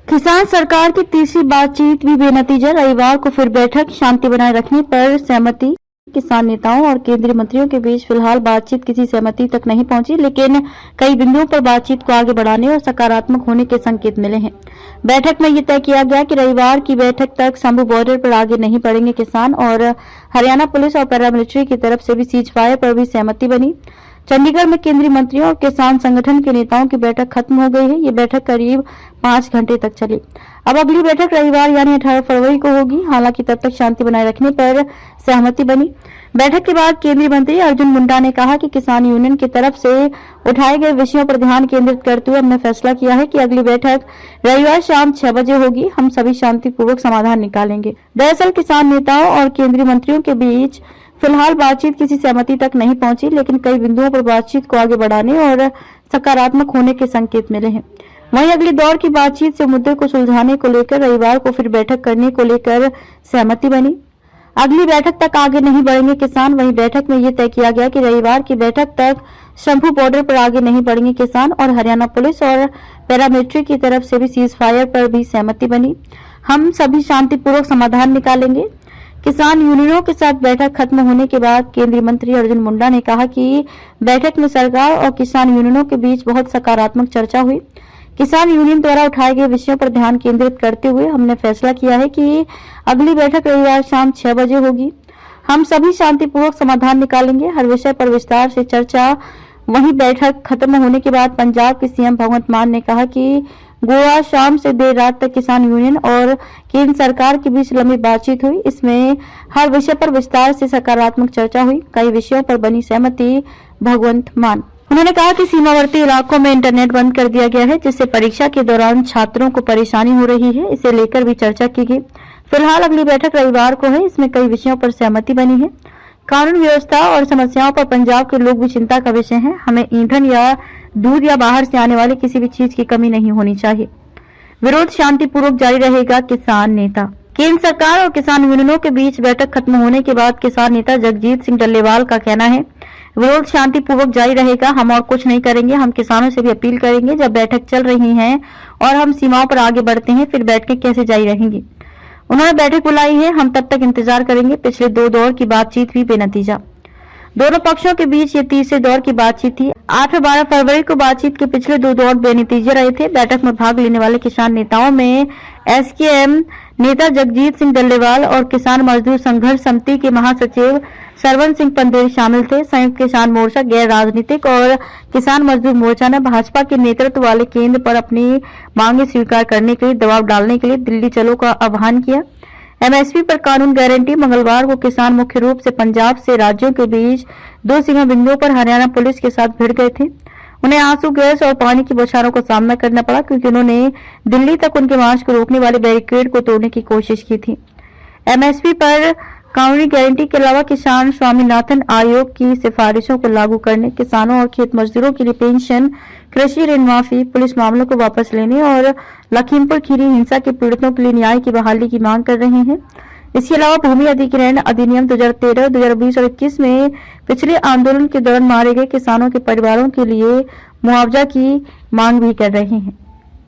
किसान सरकार की तीसरी बातचीत भी बेनतीजा। रविवार को फिर बैठक, शांति बनाए रखने पर सहमति। किसान नेताओं और केंद्रीय मंत्रियों के बीच फिलहाल बातचीत किसी सहमति तक नहीं पहुंची, लेकिन कई बिंदुओं पर बातचीत को आगे बढ़ाने और सकारात्मक होने के संकेत मिले हैं। बैठक में ये तय किया गया कि रविवार की बैठक तक शंभू बॉर्डर पर आगे नहीं बढ़ेंगे किसान, और हरियाणा पुलिस और पैरामिलिट्री की तरफ से भी सीज फायर पर भी सहमति बनी। चंडीगढ़ में केंद्रीय मंत्रियों और किसान संगठन के नेताओं की बैठक खत्म हो गई है। ये बैठक करीब 5 घंटे तक चली। अब अगली बैठक रविवार यानी 18 फरवरी को होगी। हालांकि तब तक शांति बनाए रखने पर सहमति बनी। बैठक के बाद केंद्रीय मंत्री अर्जुन मुंडा ने कहा कि किसान यूनियन की तरफ से उठाए गए विषयों पर ध्यान केंद्रित करते हुए हमने फैसला किया है कि अगली बैठक रविवार शाम 6 बजे होगी। हम सभी शांतिपूर्वक समाधान निकालेंगे। दरअसल किसान नेताओं और केंद्रीय मंत्रियों के बीच फिलहाल बातचीत किसी सहमति तक नहीं पहुंची, लेकिन कई बिंदुओं पर बातचीत को आगे बढ़ाने और सकारात्मक होने के संकेत मिले हैं। वहीं अगली दौर की बातचीत से मुद्दे को सुलझाने को लेकर रविवार को फिर बैठक करने को लेकर सहमति बनी। अगली बैठक तक आगे नहीं बढ़ेंगे किसान। वहीं बैठक में ये तय किया गया कि रविवार की बैठक तक शंभू बॉर्डर पर आगे नहीं बढ़ेंगे किसान, और हरियाणा पुलिस और पैरामिलिट्री की तरफ से भी सीज फायर पर भी सहमति बनी। हम सभी शांतिपूर्वक समाधान निकालेंगे। किसान यूनियनों के साथ बैठक खत्म होने के बाद केंद्रीय मंत्री अर्जुन मुंडा ने कहा कि बैठक में सरकार और किसान यूनियनों के बीच बहुत सकारात्मक चर्चा हुई। किसान यूनियन द्वारा उठाए गए विषयों पर ध्यान केंद्रित करते हुए हमने फैसला किया है कि अगली बैठक रविवार शाम 6 बजे होगी। हम सभी शांतिपूर्वक समाधान निकालेंगे। हर विषय पर विस्तार से चर्चा। वहीं बैठक खत्म होने के बाद पंजाब के सीएम भगवंत मान ने कहा कि गोवा शाम से देर रात तक किसान यूनियन और केंद्र सरकार के बीच लंबी बातचीत हुई। इसमें हर विषय पर विस्तार से सकारात्मक चर्चा हुई। कई विषयों पर बनी सहमति। भगवंत मान उन्होंने कहा कि सीमावर्ती इलाकों में इंटरनेट बंद कर दिया गया है, जिससे परीक्षा के दौरान छात्रों को परेशानी हो रही है। इसे लेकर भी चर्चा की गई। फिलहाल अगली बैठक रविवार को है। इसमें कई विषयों पर सहमति बनी है। कानून व्यवस्था और समस्याओं पर पंजाब के लोग भी चिंता का विषय हैं। हमें ईंधन या दूध या बाहर से आने वाली किसी भी चीज की कमी नहीं होनी चाहिए। विरोध शांतिपूर्वक जारी रहेगा। किसान नेता। केंद्र सरकार और किसान यूनियनों के बीच बैठक खत्म होने के बाद किसान नेता जगजीत सिंह डल्लेवाल का कहना है, विरोध शांतिपूर्वक जारी रहेगा। हम और कुछ नहीं करेंगे। हम किसानों से भी अपील करेंगे, जब बैठक चल रही है और हम सीमाओं पर आगे बढ़ते हैं, फिर बैठकें कैसे जारी रहेंगी। उन्होंने बैठक बुलाई है, हम तब तक इंतजार करेंगे। पिछले 2 दौर की बातचीत भी बेनतीजा। दोनों पक्षों के बीच ये तीसरे दौर की बातचीत थी। 8 और 12 फरवरी को बातचीत के पिछले 2 दौर बेनतीजे रहे थे। बैठक में भाग लेने वाले किसान नेताओं में एसकेएम नेता जगजीत सिंह डल्लेवाल और किसान मजदूर संघर्ष समिति के महासचिव सरवन सिंह पंदेर शामिल थे। संयुक्त किसान मोर्चा, गैर राजनीतिक और किसान मजदूर मोर्चा ने भाजपा के नेतृत्व वाले केंद्र पर अपनी मांगे स्वीकार करने के लिए दबाव डालने के लिए दिल्ली चलो का आह्वान किया। एमएसपी पर कानून गारंटी। मंगलवार को किसान मुख्य रूप से पंजाब से राज्यों के बीच 2 सीमा बिंदुओं पर हरियाणा पुलिस के साथ भिड़ गए थे। उन्हें आंसू गैस और पानी की बौछारों का सामना करना पड़ा, क्योंकि उन्होंने दिल्ली तक उनके मार्च को रोकने वाले बैरिकेड को तोड़ने की कोशिश की थी। एमएसपी पर कानूनी गारंटी के अलावा किसान स्वामीनाथन आयोग की सिफारिशों को लागू करने, किसानों और खेत मजदूरों के लिए पेंशन, कृषि ऋण माफी, पुलिस मामलों को वापस लेने और लखीमपुर खीरी हिंसा के पीड़ितों के लिए न्याय की बहाली की मांग कर रहे हैं। इसके अलावा भूमि अधिग्रहण अधिनियम 2013, 2020 और 21 में पिछले आंदोलन के दौरान मारे गए किसानों के परिवारों के लिए मुआवजा की मांग भी कर रहे हैं।